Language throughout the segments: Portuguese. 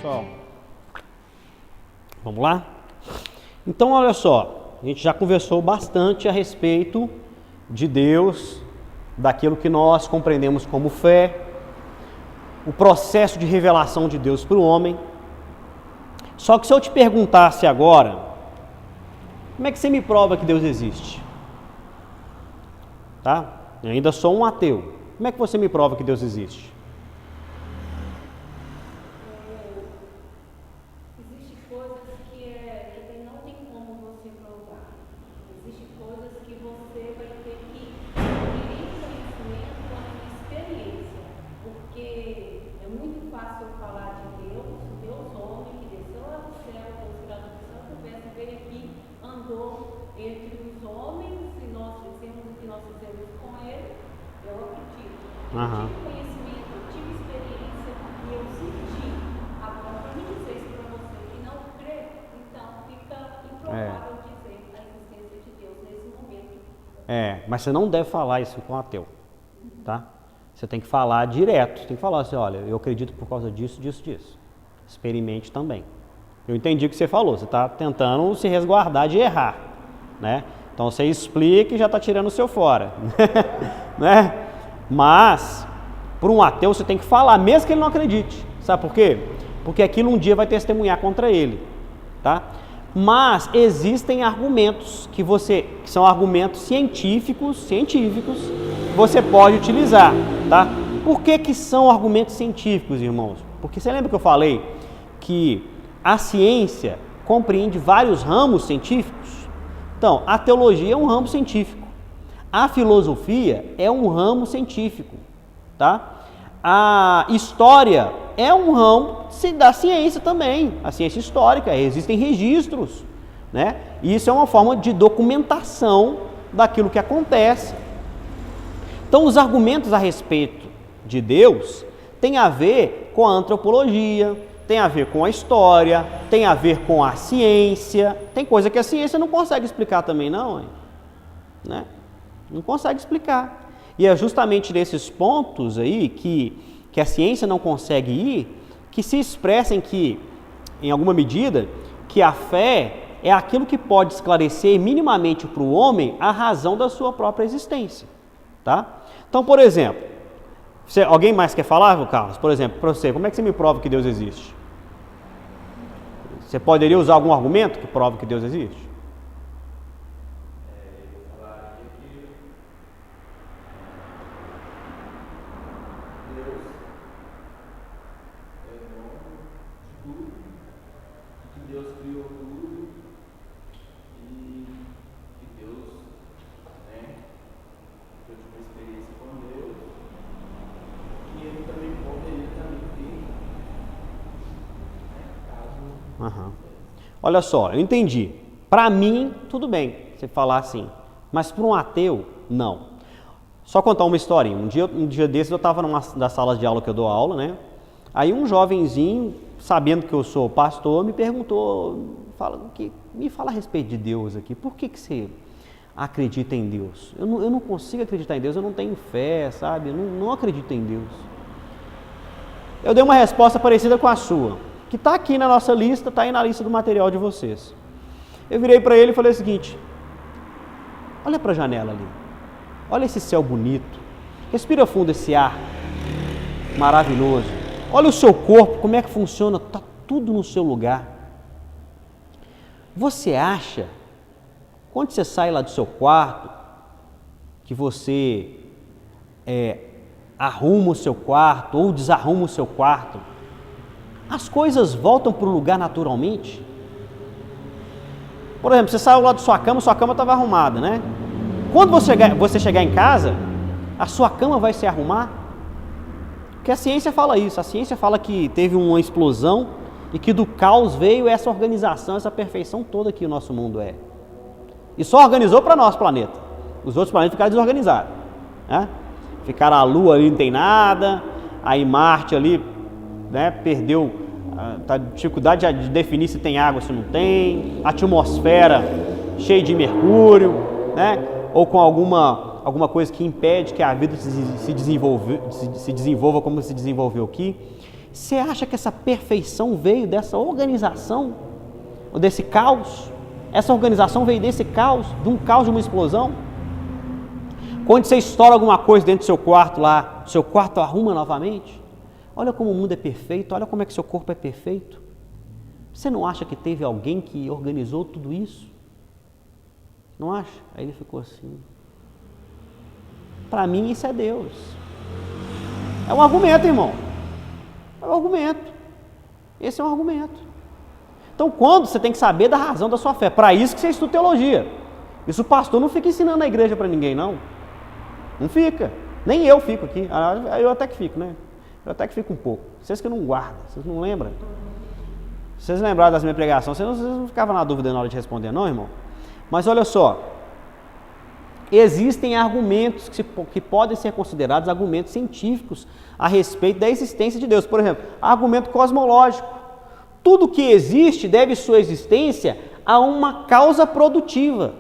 pessoal. Vamos lá? Então, olha só, a gente já conversou bastante a respeito de Deus, daquilo que nós compreendemos como fé, o processo de revelação de Deus para o homem. Só que se eu te perguntasse agora, como é que você me prova que Deus existe? Tá? Eu ainda sou um ateu. Como é que você me prova que Deus existe? Existem coisas que não tem como você provar. Existem coisas que você vai ter que adquirir conhecimento com a experiência. Porque é muito fácil falar de Deus homem, que desceu lá do céu, Deus criado do céu, conversa, veio aqui, andou entre os homens, e nós dizemos o que nós fizemos com ele. Eu acredito. Eu tive conhecimento, eu tive experiência e eu senti. Agora, para mim dizer isso para você que não crê, então fica improvável dizer a existência de Deus nesse momento. Mas você não deve falar isso com um ateu, tá? Você tem que falar direto, você tem que falar assim, olha, eu acredito por causa disso. Experimente também. Eu entendi o que você falou, você está tentando se resguardar de errar, né? Então você explica e já está tirando o seu fora, né? Mas, por um ateu você tem que falar, mesmo que ele não acredite. Sabe por quê? Porque aquilo um dia vai testemunhar contra ele, tá? Mas existem argumentos que são argumentos científicos, você pode utilizar, tá? Por que são argumentos científicos, irmãos? Porque você lembra que eu falei que a ciência compreende vários ramos científicos? Então, a teologia é um ramo científico. A filosofia é um ramo científico, tá? A história é um ramo da ciência também, a ciência histórica, existem registros, né? Isso é uma forma de documentação daquilo que acontece. Então, os argumentos a respeito de Deus têm a ver com a antropologia, tem a ver com a história, tem a ver com a ciência, tem coisa que a ciência não consegue explicar também não, né? Não consegue explicar. E é justamente nesses pontos aí que a ciência não consegue ir, que se expressam que, em alguma medida, que a fé é aquilo que pode esclarecer minimamente para o homem a razão da sua própria existência, tá? Então, por exemplo, alguém mais quer falar, Carlos? Por exemplo, para você, como é que você me prova que Deus existe? Você poderia usar algum argumento que prova que Deus existe? Olha só, eu entendi. Para mim, tudo bem você falar assim, mas para um ateu, não. Só contar uma historinha. Um dia desses eu estava numa das salas de aula que eu dou aula, né? Aí um jovenzinho, sabendo que eu sou pastor, me perguntou, me fala a respeito de Deus aqui. Por que você acredita em Deus? Eu não consigo acreditar em Deus, eu não tenho fé, sabe? Eu não acredito em Deus. Eu dei uma resposta parecida com a sua, que está aqui na nossa lista, está aí na lista do material de vocês. Eu virei para ele e falei o seguinte, olha para a janela ali, olha esse céu bonito, respira fundo esse ar maravilhoso, olha o seu corpo, como é que funciona, está tudo no seu lugar. Você acha, quando você sai lá do seu quarto, que você arruma o seu quarto ou desarruma o seu quarto, as coisas voltam para o lugar naturalmente? Por exemplo, você saiu lá da sua cama estava arrumada, né? Quando você chegar em casa, a sua cama vai se arrumar? Porque a ciência fala isso, a ciência fala que teve uma explosão e que do caos veio essa organização, essa perfeição toda que o nosso mundo é. E só organizou para nosso planeta. Os outros planetas ficaram desorganizados, né? Ficaram a Lua ali, não tem nada, aí Marte ali, né, perdeu, tá dificuldade de definir se tem água, se não tem, a atmosfera cheia de mercúrio, né, ou com alguma coisa que impede que a vida se desenvolva como se desenvolveu aqui. Você acha que essa perfeição veio dessa organização? Ou desse caos? Essa organização veio desse caos, de um caos, de uma explosão? Quando você estoura alguma coisa dentro do seu quarto lá, seu quarto arruma novamente? Olha como o mundo é perfeito, olha como é que seu corpo é perfeito. Você não acha que teve alguém que organizou tudo isso? Não acha? Aí ele ficou assim. Para mim isso é Deus. É um argumento, irmão. É um argumento. Esse é um argumento. Então, quando você tem que saber da razão da sua fé, para isso que você estuda teologia. Isso o pastor não fica ensinando na igreja para ninguém, não. Não fica. Nem eu fico aqui. Eu até que fico, né? Eu até que fico um pouco. Vocês que não guardam, vocês não lembram. Se vocês lembraram das minhas pregações, vocês não ficavam na dúvida na hora de responder, não, irmão? Mas olha só. Existem argumentos que podem ser considerados argumentos científicos a respeito da existência de Deus. Por exemplo, argumento cosmológico. Tudo que existe deve sua existência a uma causa produtiva.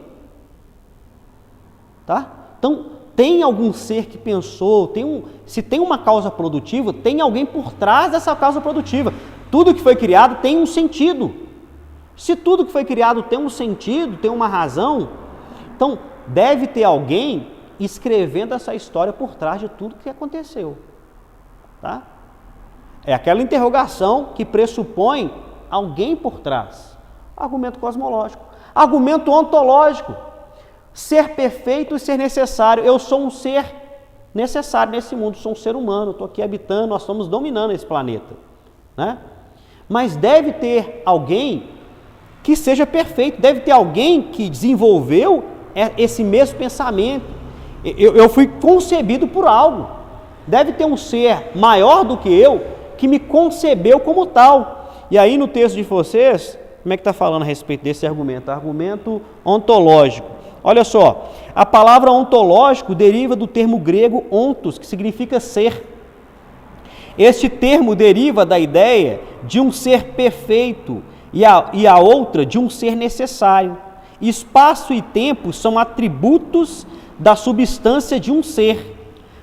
Tá? Então, tem algum ser que pensou, se tem uma causa produtiva, tem alguém por trás dessa causa produtiva. Tudo que foi criado tem um sentido. Se tudo que foi criado tem um sentido, tem uma razão, então deve ter alguém escrevendo essa história por trás de tudo que aconteceu. Tá? É aquela interrogação que pressupõe alguém por trás. Argumento cosmológico. Argumento ontológico. Ser perfeito e ser necessário. Eu sou um ser necessário nesse mundo, sou um ser humano, estou aqui habitando, nós estamos dominando esse planeta. Né? Mas deve ter alguém que seja perfeito, deve ter alguém que desenvolveu esse mesmo pensamento. Eu fui concebido por algo. Deve ter um ser maior do que eu que me concebeu como tal. E aí no texto de vocês, como é que está falando a respeito desse argumento? Argumento ontológico. Olha só, a palavra ontológico deriva do termo grego ontos, que significa ser. Este termo deriva da ideia de um ser perfeito e a outra de um ser necessário. Espaço e tempo são atributos da substância de um ser,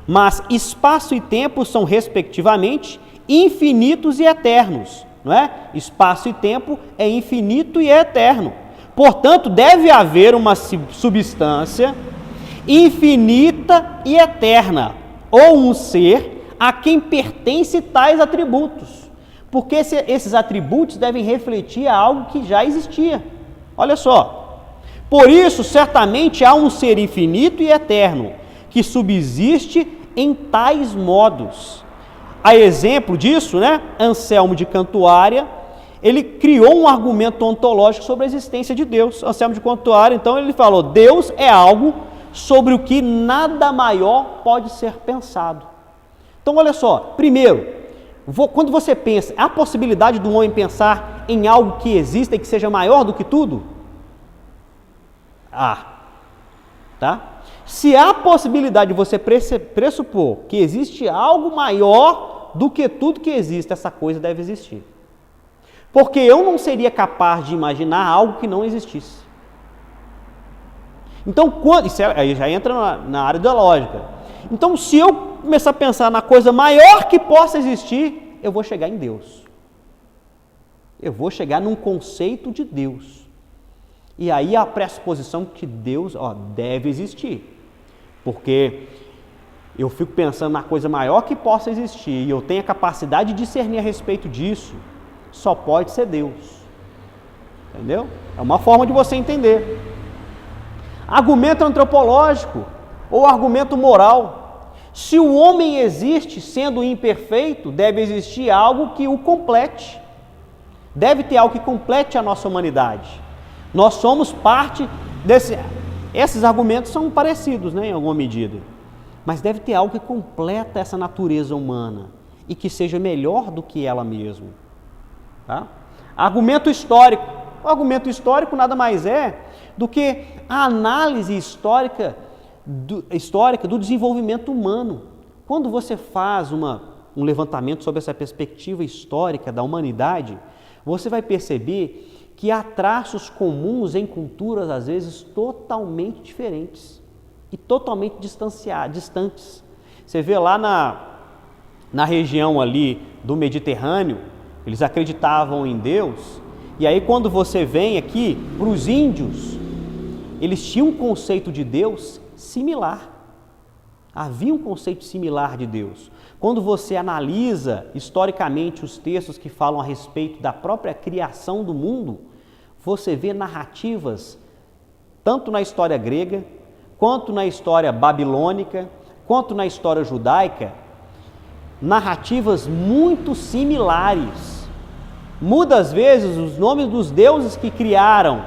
mas espaço e tempo são, respectivamente, infinitos e eternos, não é? Espaço e tempo é infinito e é eterno. Portanto, deve haver uma substância infinita e eterna, ou um ser a quem pertencem tais atributos, porque esses atributos devem refletir a algo que já existia. Olha só. Por isso, certamente há um ser infinito e eterno, que subsiste em tais modos. A exemplo disso, né, Anselmo de Cantuária, ele criou um argumento ontológico sobre a existência de Deus. Anselmo de Cantuária, então, ele falou, Deus é algo sobre o que nada maior pode ser pensado. Então, olha só, primeiro, quando você pensa, há a possibilidade do homem pensar em algo que exista e que seja maior do que tudo? Tá? Se há a possibilidade de você pressupor que existe algo maior do que tudo que existe, essa coisa deve existir. Porque eu não seria capaz de imaginar algo que não existisse. Então, aí já entra na área da lógica. Então, se eu começar a pensar na coisa maior que possa existir, eu vou chegar em Deus. Eu vou chegar num conceito de Deus. E aí a pressuposição que Deus deve existir. Porque eu fico pensando na coisa maior que possa existir e eu tenho a capacidade de discernir a respeito disso, só pode ser Deus. Entendeu? É uma forma de você entender. Argumento antropológico ou argumento moral. Se o homem existe sendo imperfeito, deve existir algo que o complete. Deve ter algo que complete a nossa humanidade. Nós somos parte desse... Esses argumentos são parecidos, né, em alguma medida. Mas deve ter algo que completa essa natureza humana e que seja melhor do que ela mesma. Tá? Argumento histórico. O argumento histórico nada mais é do que a análise histórica do desenvolvimento humano. Quando você faz um levantamento sobre essa perspectiva histórica da humanidade, você vai perceber que há traços comuns em culturas, às vezes, totalmente diferentes e totalmente distantes. Você vê lá na região ali do Mediterrâneo, eles acreditavam em Deus, e aí quando você vem aqui para os índios, eles tinham um conceito de Deus similar. Havia um conceito similar de Deus. Quando você analisa historicamente os textos que falam a respeito da própria criação do mundo, você vê narrativas, tanto na história grega, quanto na história babilônica, quanto na história judaica, narrativas muito similares. Muda às vezes os nomes dos deuses que criaram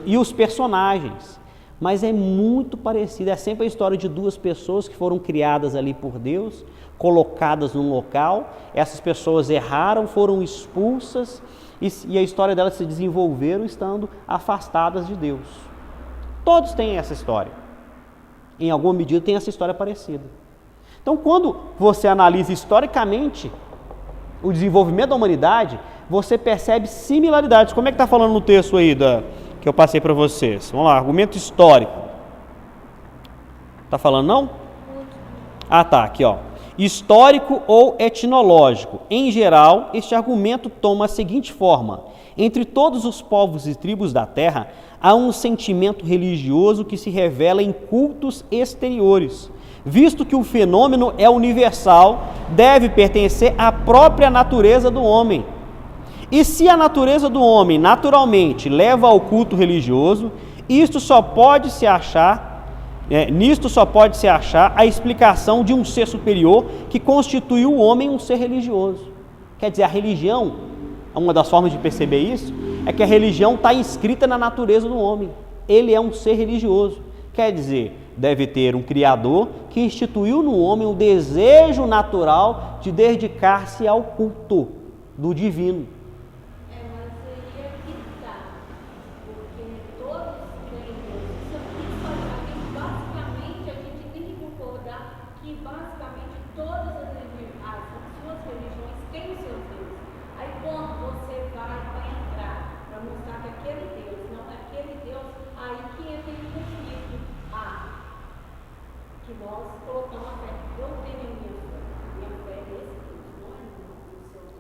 e os personagens, mas é muito parecido. É sempre a história de duas pessoas que foram criadas ali por Deus, colocadas num local, essas pessoas erraram, foram expulsas e a história delas se desenvolveram estando afastadas de Deus. Todos têm essa história. Em alguma medida tem essa história parecida. Então, quando você analisa historicamente o desenvolvimento da humanidade, você percebe similaridades. Como é que está falando no texto aí que eu passei para vocês? Vamos lá, argumento histórico. Está falando não? Ah, tá, aqui ó. Histórico ou etnológico. Em geral, este argumento toma a seguinte forma: entre todos os povos e tribos da terra, há um sentimento religioso que se revela em cultos exteriores. Visto que o fenômeno é universal, deve pertencer à própria natureza do homem. E se a natureza do homem naturalmente leva ao culto religioso, nisto só pode se achar a explicação de um ser superior que constituiu o homem um ser religioso. Quer dizer, a religião, uma das formas de perceber isso, é que a religião está inscrita na natureza do homem. Ele é um ser religioso. Quer dizer, deve ter um Criador que instituiu no homem o desejo natural de dedicar-se ao culto do divino. Mas aí é que está, porque todos têm Deus. Basicamente, a gente tem que concordar que basicamente todas as suas religiões têm os seus deuses. Aí quando você vai entrar para mostrar que aquele Deus não é aquele Deus, aí que entra em conflito. Que nós colocamos a fé. Eu tenho minha fé nesse Deus, não é no seu Deus.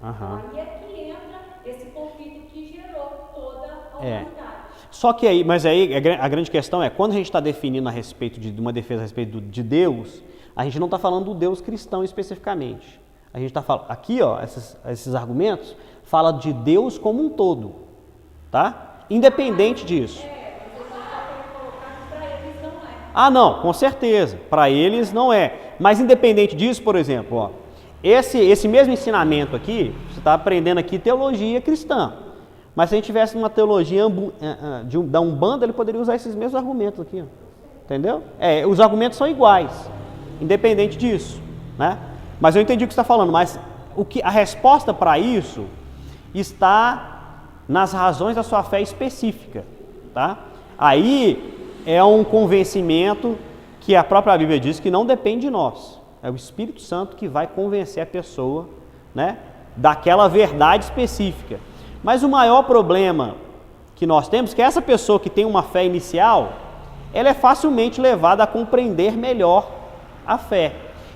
Aí é que entra esse conflito que gerou toda a humanidade. Só que aí, mas aí a grande questão é, quando a gente está definindo a respeito de uma defesa a respeito de Deus, a gente não está falando do Deus cristão especificamente. A gente está falando, aqui ó, esses argumentos falam de Deus como um todo, tá? Independente disso. Ah, não, com certeza, para eles não é. Mas independente disso, por exemplo, ó, esse mesmo ensinamento aqui, você está aprendendo aqui teologia cristã. Mas se a gente tivesse uma teologia da Umbanda, ele poderia usar esses mesmos argumentos aqui, ó. Entendeu? Os argumentos são iguais, independente disso, né? Mas eu entendi o que você está falando, mas a resposta para isso está nas razões da sua fé específica, tá? Aí é um convencimento que a própria Bíblia diz que não depende de nós. É o Espírito Santo que vai convencer a pessoa, né, daquela verdade específica. Mas o maior problema que nós temos é que essa pessoa que tem uma fé inicial, ela é facilmente levada a compreender melhor a fé.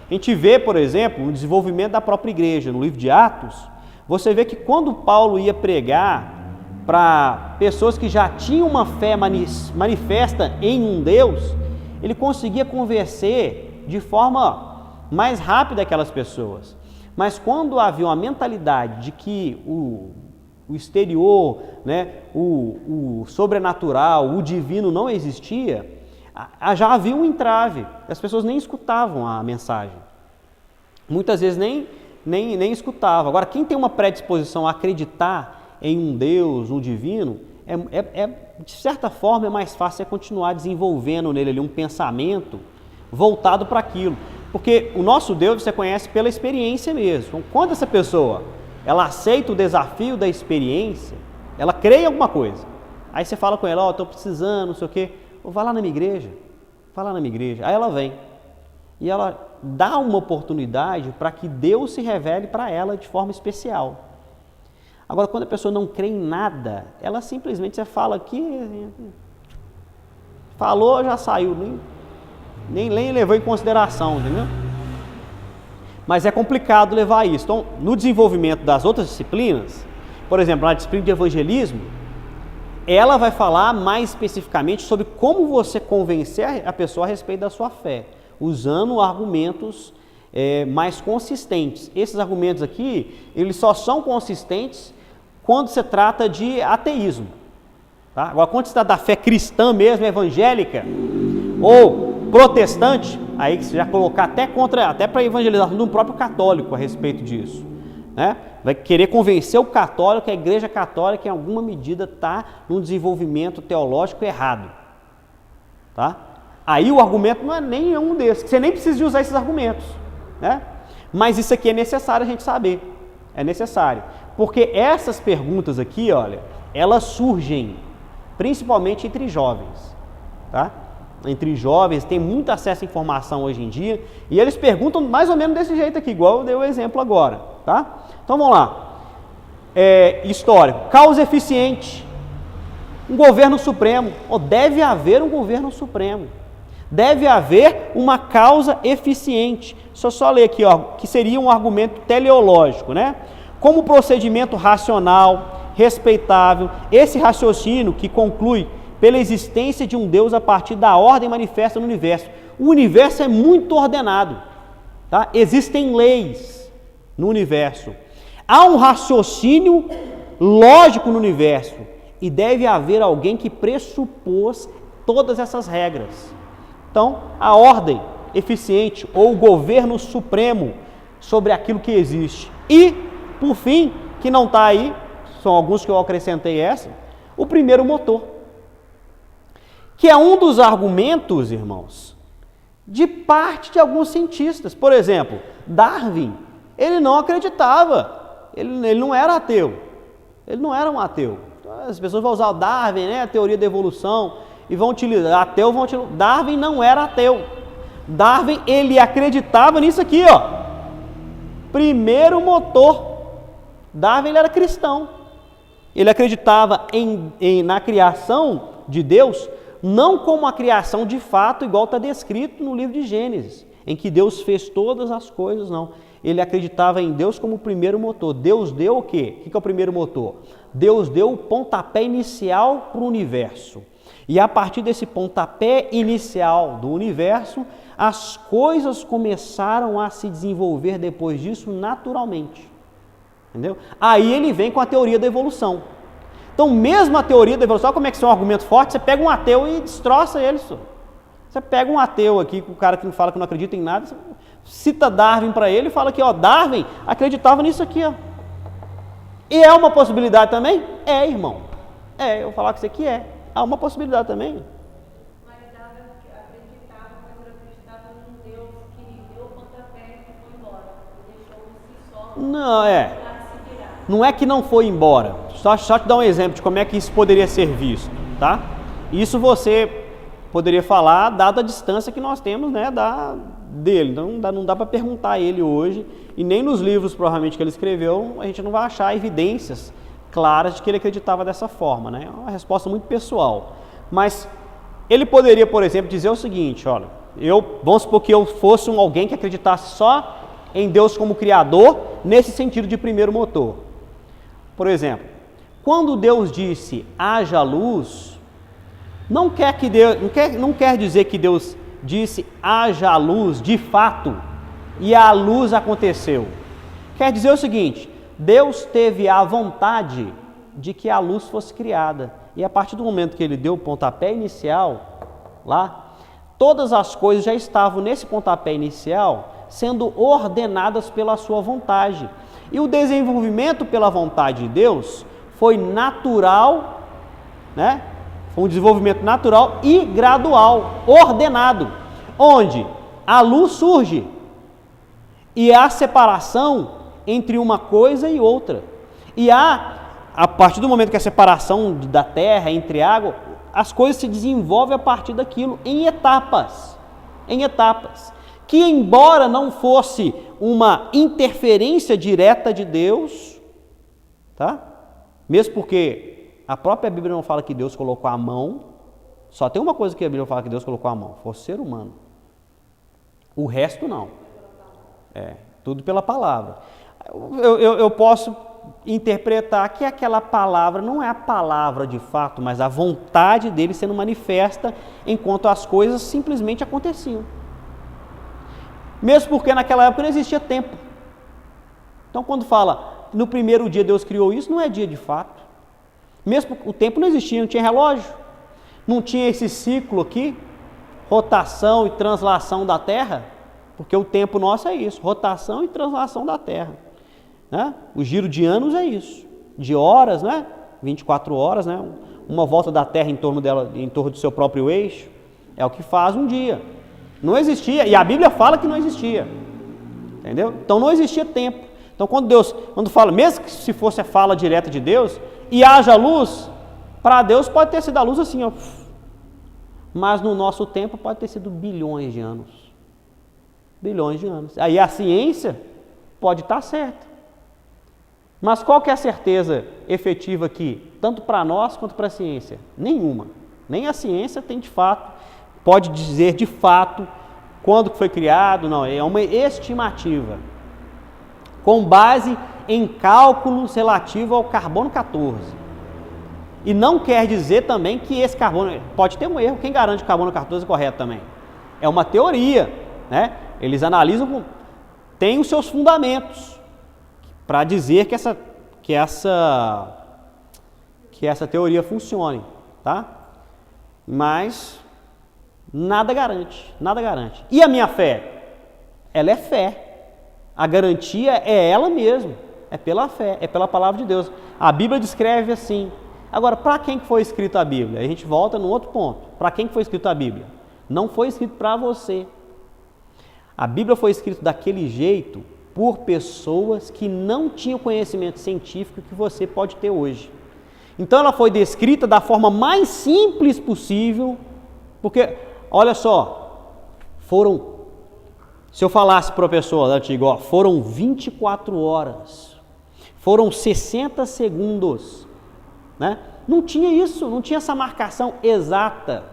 A gente vê, por exemplo, o desenvolvimento da própria igreja. No livro de Atos, você vê que quando Paulo ia pregar para pessoas que já tinham uma fé manifesta em um Deus, ele conseguia convencer de forma mais rápida aquelas pessoas. Mas quando havia uma mentalidade de que o exterior, né, o sobrenatural, o divino não existia, já havia um entrave, as pessoas nem escutavam a mensagem. Muitas vezes nem escutavam. Agora, quem tem uma predisposição a acreditar em um Deus, um divino, de certa forma é mais fácil continuar desenvolvendo nele ali um pensamento voltado para aquilo. Porque o nosso Deus você conhece pela experiência mesmo. Então, quando essa pessoa ela aceita o desafio da experiência, ela crê em alguma coisa. Aí você fala com ela, estou precisando, não sei o quê. Vai lá na minha igreja. Aí ela vem. E ela dá uma oportunidade para que Deus se revele para ela de forma especial. Agora, quando a pessoa não crê em nada, ela simplesmente, você fala aqui, falou, já saiu, nem levou em consideração, entendeu? mas é complicado levar isso. Então, no desenvolvimento das outras disciplinas, por exemplo, na disciplina de evangelismo, ela vai falar mais especificamente sobre como você convencer a pessoa a respeito da sua fé, usando argumentos mais consistentes. Esses argumentos aqui, eles só são consistentes quando se trata de ateísmo. Tá? Agora, quando se trata da fé cristã mesmo, evangélica, ou protestante, aí que você já colocar até para a evangelização do próprio católico a respeito disso, né? Vai querer convencer o católico que a igreja católica em alguma medida está num desenvolvimento teológico errado, tá? Aí o argumento não é nenhum desses, você nem precisa de usar esses argumentos, né? Mas isso aqui é necessário a gente saber, é necessário, porque essas perguntas aqui, olha, elas surgem principalmente entre jovens, tá? Entre jovens, tem muito acesso à informação hoje em dia, e eles perguntam mais ou menos desse jeito aqui, igual eu dei o exemplo agora, tá? Então vamos lá. Histórico, causa eficiente, um governo supremo, ou deve haver um governo supremo, deve haver uma causa eficiente. Deixa eu só ler aqui, ó, que seria um argumento teleológico, né? Como procedimento racional, respeitável, esse raciocínio que conclui pela existência de um Deus a partir da ordem manifesta no universo. O universo é muito ordenado, tá? Existem leis no universo. Há um raciocínio lógico no universo e deve haver alguém que pressupôs todas essas regras. Então, a ordem eficiente ou o governo supremo sobre aquilo que existe. E, por fim, que não está aí, são alguns que eu acrescentei o primeiro motor, que é um dos argumentos, irmãos, de parte de alguns cientistas. Por exemplo, Darwin, ele não acreditava, ele não era ateu, ele não era um ateu. As pessoas vão usar o Darwin, né, a teoria da evolução, e vão utilizar, Darwin não era ateu. Darwin, ele acreditava nisso aqui, ó, primeiro motor. Darwin, ele era cristão, ele acreditava na criação de Deus, não como a criação de fato, igual está descrito no livro de Gênesis, em que Deus fez todas as coisas, não. Ele acreditava em Deus como o primeiro motor. Deus deu o quê? O que é o primeiro motor? Deus deu o pontapé inicial para o universo. E a partir desse pontapé inicial do universo, as coisas começaram a se desenvolver depois disso naturalmente. Entendeu? Aí ele vem com a teoria da evolução. Então, mesmo a teoria da evolução, como é que isso é um argumento forte? Você pega um ateu e destroça ele. Você pega um ateu aqui, o cara que não fala que não acredita em nada, você cita Darwin para ele e fala que, ó, Darwin acreditava nisso aqui, ó. E é uma possibilidade também? É, irmão. Eu vou falar que isso aqui é. Há uma possibilidade também. Mas Darwin acreditava, mas ele acreditava num Deus que deu o pontapé e foi embora. Deixou por si só. Não, não é que não foi embora. Só te dar um exemplo de como é que isso poderia ser visto, tá? Isso você poderia falar dada a distância que nós temos, né, dele. Então não dá para perguntar a ele hoje, e nem nos livros provavelmente que ele escreveu, a gente não vai achar evidências claras de que ele acreditava dessa forma, né? É uma resposta muito pessoal. Mas ele poderia, por exemplo, dizer o seguinte, olha, vamos supor que eu fosse alguém que acreditasse só em Deus como Criador, nesse sentido de primeiro motor. Por exemplo, quando Deus disse haja luz, não quer dizer que Deus disse haja luz de fato e a luz aconteceu. Quer dizer o seguinte, Deus teve a vontade de que a luz fosse criada, e a partir do momento que ele deu o pontapé inicial lá, todas as coisas já estavam nesse pontapé inicial sendo ordenadas pela sua vontade. E o desenvolvimento pela vontade de Deus foi natural, né? Foi um desenvolvimento natural e gradual, ordenado, onde a luz surge e há separação entre uma coisa e outra. E a partir do momento que a separação da terra entre água, as coisas se desenvolvem a partir daquilo em etapas, que embora não fosse uma interferência direta de Deus, tá? Mesmo porque a própria Bíblia não fala que Deus colocou a mão, só tem uma coisa que a Bíblia fala que Deus colocou a mão, foi o ser humano. O resto não. tudo pela palavra. Eu posso interpretar que aquela palavra não é a palavra de fato, mas a vontade dele sendo manifesta enquanto as coisas simplesmente aconteciam. Mesmo porque naquela época não existia tempo. Então quando fala, no primeiro dia Deus criou isso, não é dia de fato. Mesmo o tempo não existia, não tinha relógio, não tinha esse ciclo aqui, rotação e translação da Terra, porque o tempo nosso é isso, rotação e translação da Terra. Né? O giro de anos é isso, de horas, né? 24 horas, né? Uma volta da Terra em torno do seu próprio eixo, é o que faz um dia. Não existia, e a Bíblia fala que não existia, entendeu? Então não existia tempo. Então quando fala, mesmo que se fosse a fala direta de Deus, e haja luz, para Deus pode ter sido a luz assim, ó, mas no nosso tempo pode ter sido bilhões de anos. Bilhões de anos. Aí a ciência pode estar certa. Mas qual que é a certeza efetiva aqui, tanto para nós quanto para a ciência? Nenhuma. Nem a ciência tem de fato, pode dizer de fato quando foi criado, não, é uma estimativa, com base em cálculos relativos ao carbono 14. E não quer dizer também que esse carbono, pode ter um erro, quem garante que o carbono 14 é correto também? É uma teoria, né? Eles analisam, tem os seus fundamentos, para dizer que essa teoria funcione, tá? Mas nada garante, nada garante. E a minha fé? Ela é fé. A garantia é ela mesma, é pela fé, é pela palavra de Deus. A Bíblia descreve assim. Agora, para quem que foi escrita a Bíblia? A gente volta num outro ponto. Para quem que foi escrita a Bíblia? Não foi escrito para você. A Bíblia foi escrita daquele jeito por pessoas que não tinham conhecimento científico que você pode ter hoje. Então ela foi descrita da forma mais simples possível, porque, olha só, se eu falasse para a pessoa da antiga, ó, foram 24 horas, foram 60 segundos, né? Não tinha isso, não tinha essa marcação exata,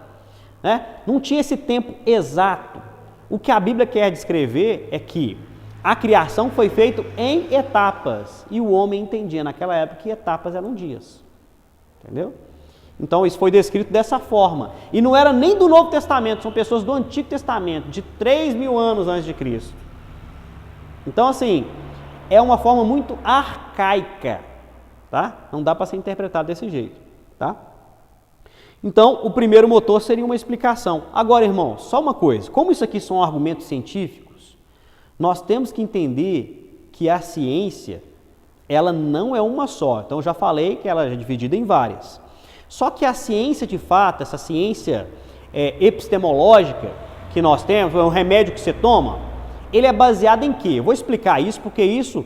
né? Não tinha esse tempo exato. O que a Bíblia quer descrever é que a criação foi feita em etapas, e o homem entendia naquela época que etapas eram dias, entendeu? Então isso foi descrito dessa forma, e não era nem do Novo Testamento, são pessoas do Antigo Testamento, de 3.000 anos antes de Cristo. Então assim, é uma forma muito arcaica, tá? Não dá para ser interpretado desse jeito, tá? Então o primeiro motor seria uma explicação. Agora, irmão, só uma coisa, como isso aqui são argumentos científicos, nós temos que entender que a ciência, ela não é uma só. Então, eu já falei que ela é dividida em várias. Só que a ciência, de fato, essa ciência epistemológica que nós temos, é um remédio que você toma, ele é baseado em quê? Eu vou explicar isso porque isso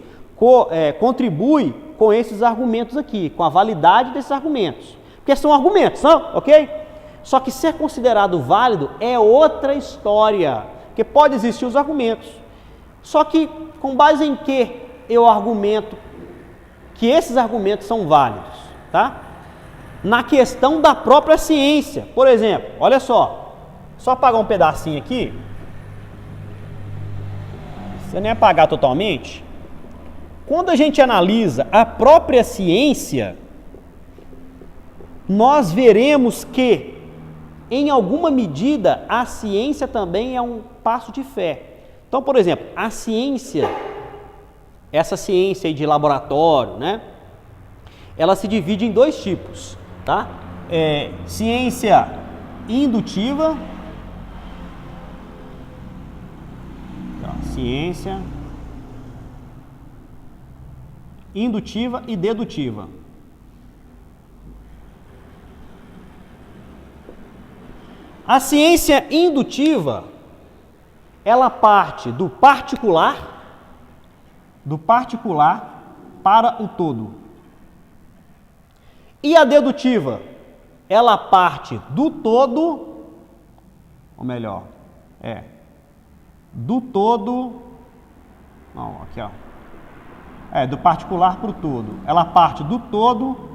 contribui com esses argumentos aqui, com a validade desses argumentos. Porque são argumentos, não? Ok? Só que ser considerado válido é outra história, porque pode existir os argumentos. Só que, com base em que eu argumento que esses argumentos são válidos, tá? Na questão da própria ciência. Por exemplo, olha só apagar um pedacinho aqui, você nem apagar totalmente. Quando a gente analisa a própria ciência, nós veremos que, em alguma medida, a ciência também é um passo de fé. Então, por exemplo, a ciência, essa ciência aí de laboratório, né? Ela se divide em dois tipos, tá? Ciência indutiva, ciência indutiva e dedutiva. A ciência indutiva, ela parte do particular para o todo. E a dedutiva, ela parte do todo, ou melhor, do todo, não, aqui ó, do particular para o todo. Ela parte do todo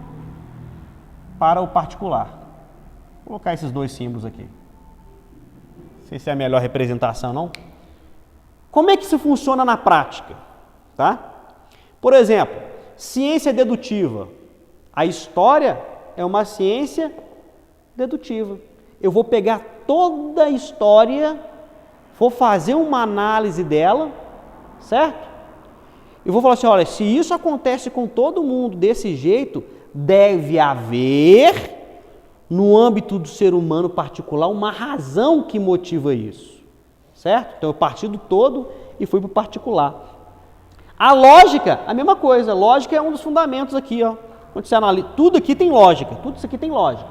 para o particular. Vou colocar esses dois símbolos aqui. Não sei se é a melhor representação, não. Como é que isso funciona na prática? Tá? Por exemplo, ciência dedutiva. A história é uma ciência dedutiva. Eu vou pegar toda a história, vou fazer uma análise dela, certo? E vou falar assim, olha, se isso acontece com todo mundo desse jeito, deve haver, no âmbito do ser humano particular, uma razão que motiva isso, certo? Então eu parti do todo e fui para o particular. A lógica, a mesma coisa, a lógica é um dos fundamentos aqui, ó. Quando você analisa, tudo aqui tem lógica, tudo isso aqui tem lógica.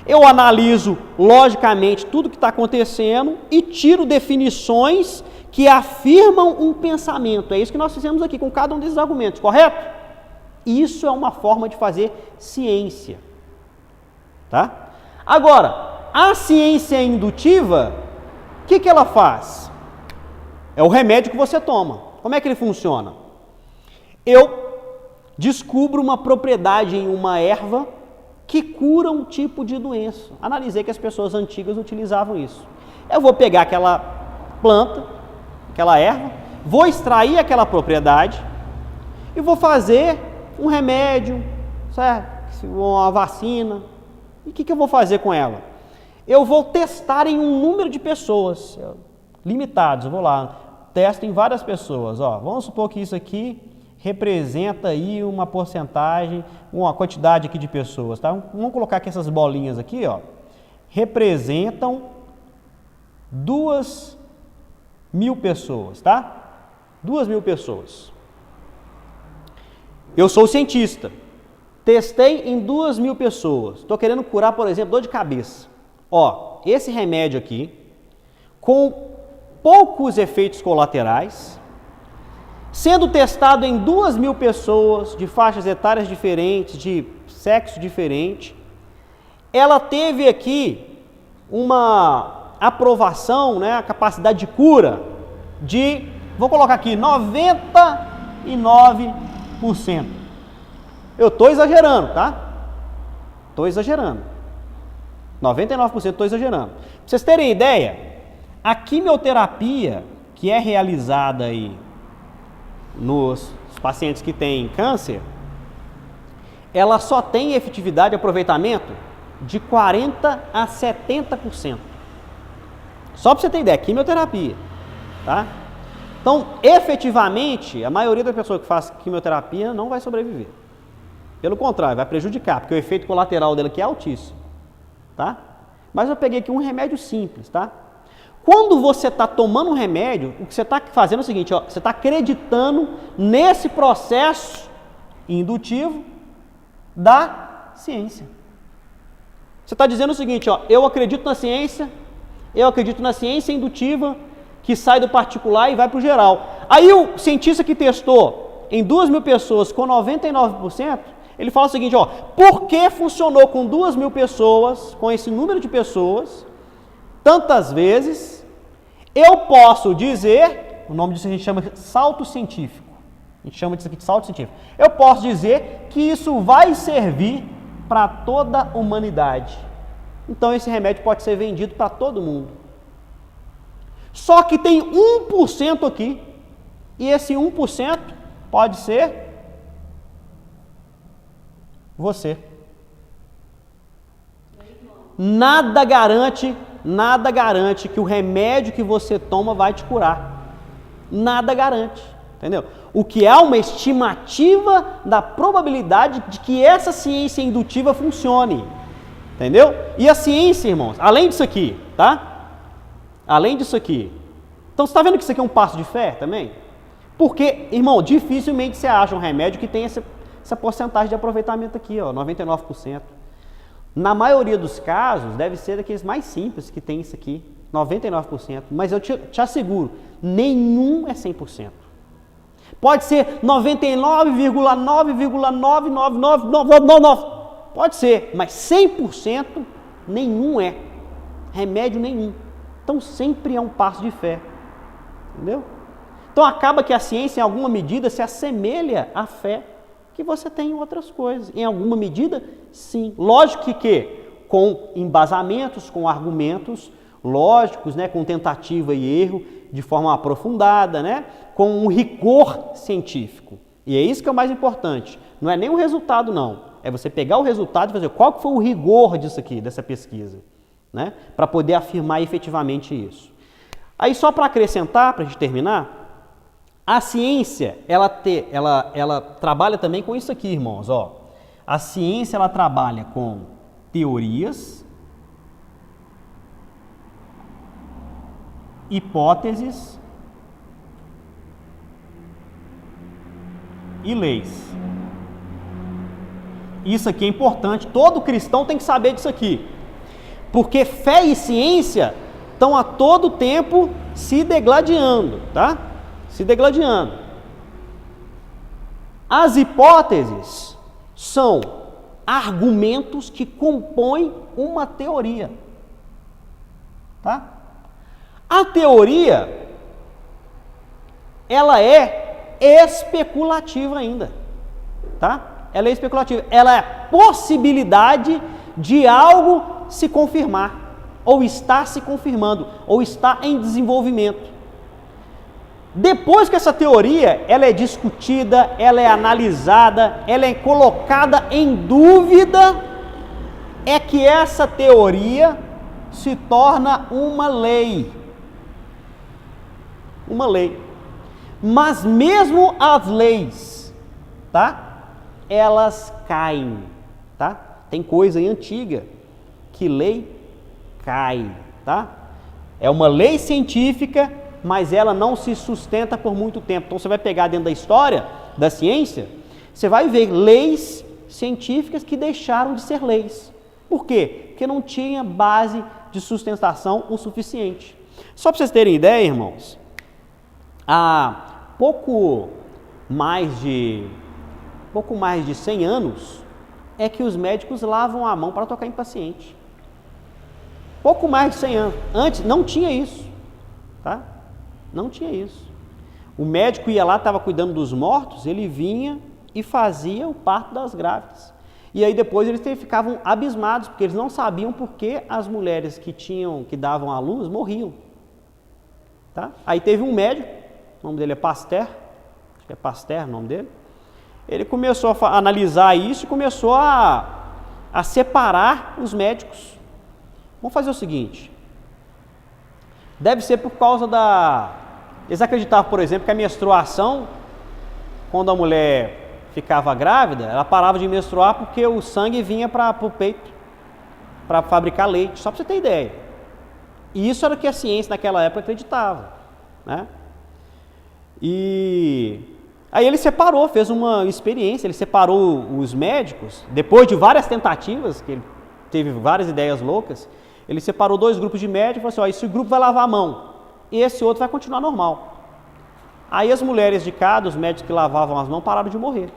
Eu analiso logicamente tudo que está acontecendo e tiro definições que afirmam um pensamento. É isso que nós fizemos aqui com cada um desses argumentos, correto? Isso é uma forma de fazer ciência. Tá? Agora, a ciência indutiva, o que ela faz? É o remédio que você toma. Como é que ele funciona? Eu descubro uma propriedade em uma erva que cura um tipo de doença. Analisei que as pessoas antigas utilizavam isso. Eu vou pegar aquela planta, aquela erva, vou extrair aquela propriedade e vou fazer um remédio, certo? Uma vacina. E o que eu vou fazer com ela? Eu vou testar em um número de pessoas limitados. Eu vou lá, testo em várias pessoas. Ó, vamos supor que isso aqui representa aí uma porcentagem, uma quantidade aqui de pessoas, tá? Vamos colocar aqui essas bolinhas aqui, ó. Representam 2.000 pessoas, tá? 2.000 pessoas. Eu sou cientista. Testei em 2.000 pessoas. Estou querendo curar, por exemplo, dor de cabeça. Ó, esse remédio aqui, com poucos efeitos colaterais, sendo testado em 2.000 pessoas de faixas etárias diferentes, de sexo diferente, ela teve aqui uma aprovação, né, a capacidade de cura de, vou colocar aqui, 99%. Eu estou exagerando, tá? Estou exagerando. 99% estou exagerando. Para vocês terem ideia, a quimioterapia que é realizada aí nos pacientes que têm câncer, ela só tem efetividade e aproveitamento de 40% a 70%. Só para você ter ideia, quimioterapia, tá? Então, efetivamente, a maioria das pessoas que faz quimioterapia não vai sobreviver. Pelo contrário, vai prejudicar, porque o efeito colateral dela aqui é altíssimo, tá? Mas eu peguei aqui um remédio simples, tá? Quando você está tomando um remédio, o que você está fazendo é o seguinte, ó, você está acreditando nesse processo indutivo da ciência. Você está dizendo o seguinte, ó, eu acredito na ciência indutiva que sai do particular e vai para o geral. Aí o cientista que testou em 2.000 pessoas com 99%, ele fala o seguinte, ó, por que funcionou com 2.000 pessoas, com esse número de pessoas, tantas vezes, eu posso dizer, o nome disso a gente chama de salto científico, a gente chama disso aqui de salto científico, eu posso dizer que isso vai servir para toda a humanidade. Então esse remédio pode ser vendido para todo mundo. Só que tem 1% aqui, e esse 1% pode ser você. Nada garante que o remédio que você toma vai te curar. Nada garante, entendeu? O que é uma estimativa da probabilidade de que essa ciência indutiva funcione, entendeu? E a ciência, irmãos, além disso aqui, tá? Além disso aqui. Então, você está vendo que isso aqui é um passo de fé também? Porque, irmão, dificilmente você acha um remédio que tem essa porcentagem de aproveitamento aqui, ó, 99%. Na maioria dos casos, deve ser daqueles mais simples que tem isso aqui, 99%. Mas eu te asseguro, nenhum é 100%. Pode ser 99,9999999. Pode ser, mas 100% nenhum é. Remédio nenhum. Então sempre é um passo de fé. Entendeu? Então acaba que a ciência, em alguma medida, se assemelha à fé que você tem em outras coisas. Em alguma medida, sim. Lógico que com embasamentos, com argumentos lógicos, né, com tentativa e erro, de forma aprofundada, né? Com um rigor científico. E é isso que é o mais importante. Não é nem o resultado, não. É você pegar o resultado e fazer qual que foi o rigor disso aqui, dessa pesquisa, né? Para poder afirmar efetivamente isso. Aí só para acrescentar, para a gente terminar, a ciência, ela trabalha também com isso aqui, irmãos. Ó. A ciência, ela trabalha com teorias, hipóteses e leis. Isso aqui é importante, todo cristão tem que saber disso aqui. Porque fé e ciência estão a todo tempo se degladiando, tá? Se degladiando. As hipóteses são argumentos que compõem uma teoria, tá? A teoria, ela é especulativa ainda, tá? Ela é especulativa, ela é a possibilidade de algo se confirmar, ou está se confirmando, ou está em desenvolvimento. Depois que essa teoria ela é discutida, ela é analisada, ela é colocada em dúvida, é que essa teoria se torna uma lei. Uma lei. Mas mesmo as leis, tá? Elas caem, tá? Tem coisa aí antiga que lei cai, tá? É uma lei científica, mas ela não se sustenta por muito tempo. Então você vai pegar dentro da história da ciência, você vai ver leis científicas que deixaram de ser leis. Por quê? Porque não tinha base de sustentação o suficiente. Só para vocês terem ideia, irmãos, há pouco mais de 100 anos é que os médicos lavam a mão para tocar em paciente. Pouco mais de 100 anos. Antes não tinha isso, tá? Não tinha isso. O médico ia lá, estava cuidando dos mortos, ele vinha e fazia o parto das grávidas. E aí depois eles ficavam abismados, porque eles não sabiam por que as mulheres que davam à luz morriam. Tá? Aí teve um médico, o nome dele é Pasteur, acho que é Pasteur o nome dele. Ele começou a analisar isso e começou a separar os médicos. Vamos fazer o seguinte, deve ser por causa eles acreditavam, por exemplo, que a menstruação, quando a mulher ficava grávida, ela parava de menstruar porque o sangue vinha para o peito, para fabricar leite, só para você ter ideia. E isso era o que a ciência naquela época acreditava, né? E aí ele separou, fez uma experiência, ele separou os médicos, depois de várias tentativas, que ele teve várias ideias loucas, ele separou 2 grupos de médicos e falou assim, ó, esse grupo vai lavar a mão, e esse outro vai continuar normal. Aí as mulheres de cada, os médicos que lavavam as mãos, pararam de morrer.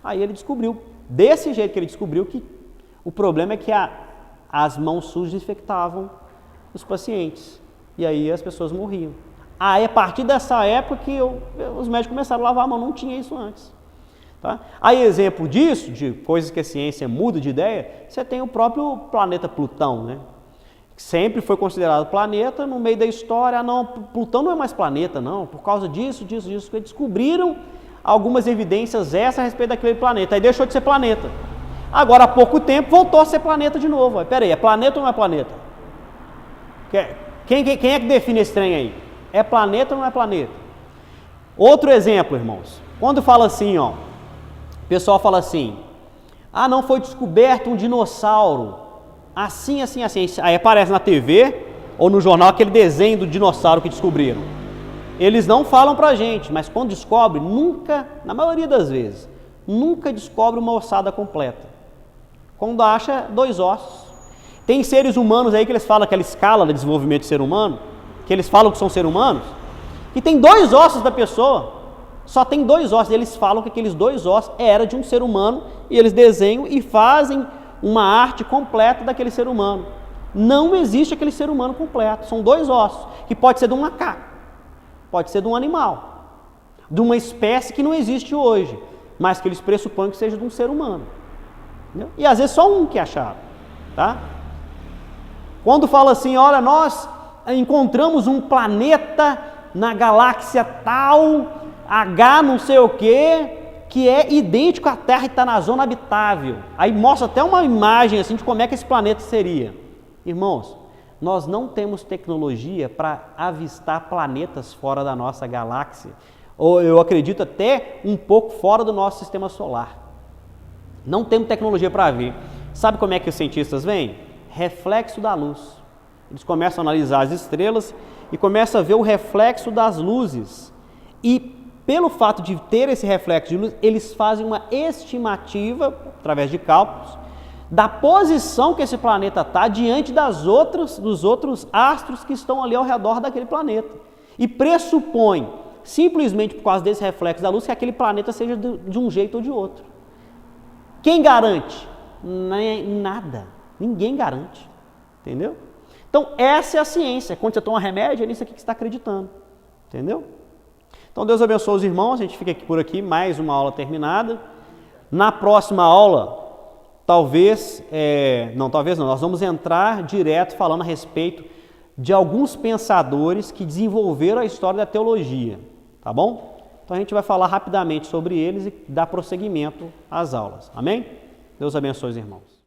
Aí ele descobriu, desse jeito que ele descobriu, que o problema é que as mãos sujas infectavam os pacientes, e aí as pessoas morriam. Aí a partir dessa época que os médicos começaram a lavar a mão, não tinha isso antes. Tá? Aí exemplo disso, de coisas que a ciência muda de ideia, você tem o próprio planeta Plutão, né? Sempre foi considerado planeta, no meio da história, não, Plutão não é mais planeta, não, por causa disso, que descobriram algumas evidências extras a respeito daquele planeta, aí deixou de ser planeta. Agora, há pouco tempo, voltou a ser planeta de novo. Peraí, é planeta ou não é planeta? Quem é que define esse trem aí? É planeta ou não é planeta? Outro exemplo, irmãos, quando fala assim, ó, o pessoal fala assim, não foi descoberto um dinossauro, assim, assim, assim, aí aparece na TV ou no jornal aquele desenho do dinossauro que descobriram. Eles não falam pra gente, mas quando descobre, nunca, na maioria das vezes, nunca descobre uma ossada completa. Quando acha 2 ossos. Tem seres humanos aí que eles falam aquela escala de desenvolvimento de ser humano, que eles falam que são seres humanos, e tem 2 ossos da pessoa, só tem 2 ossos, e eles falam que aqueles 2 ossos era de um ser humano, e eles desenham e fazem uma arte completa daquele ser humano. Não existe aquele ser humano completo, são 2 ossos, que pode ser de um macaco, pode ser de um animal, de uma espécie que não existe hoje, mas que eles pressupõem que seja de um ser humano. Entendeu? E às vezes só um que acharam, tá? Quando fala assim, olha, nós encontramos um planeta na galáxia tal, H não sei o que é idêntico à Terra e está na zona habitável. Aí mostra até uma imagem assim de como é que esse planeta seria. Irmãos, nós não temos tecnologia para avistar planetas fora da nossa galáxia, ou eu acredito até um pouco fora do nosso sistema solar. Não temos tecnologia para ver. Sabe como é que os cientistas veem? Reflexo da luz. Eles começam a analisar as estrelas e começam a ver o reflexo das luzes. E pelo fato de ter esse reflexo de luz, eles fazem uma estimativa, através de cálculos, da posição que esse planeta está diante dos outros astros que estão ali ao redor daquele planeta. E pressupõe, simplesmente por causa desse reflexo da luz, que aquele planeta seja de um jeito ou de outro. Quem garante? Nada. Ninguém garante. Entendeu? Então, essa é a ciência. Quando você toma remédio, é nisso aqui que você está acreditando. Entendeu? Então, Deus abençoe os irmãos. A gente fica aqui por aqui, mais uma aula terminada. Na próxima aula, nós vamos entrar direto falando a respeito de alguns pensadores que desenvolveram a história da teologia, tá bom? Então a gente vai falar rapidamente sobre eles e dar prosseguimento às aulas, amém? Deus abençoe os irmãos.